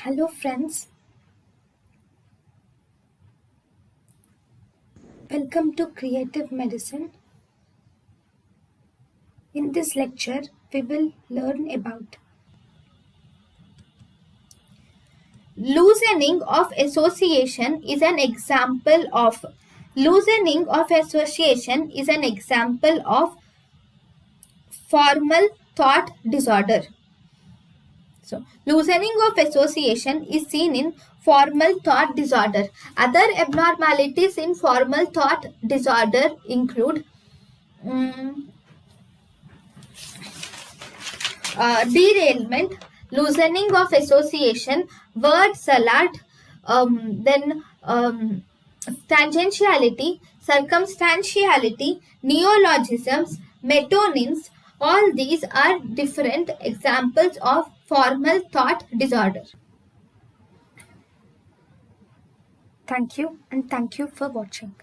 Hello friends, welcome to Creative Medicine. In this lecture, we will learn about loosening of association is an example of formal thought disorder. So, loosening of association is seen in formal thought disorder. Other abnormalities in formal thought disorder include derailment, loosening of association, word salad, then tangentiality, circumstantiality, neologisms, metonyms. All these are different examples of formal thought disorder. Thank you and thank you for watching.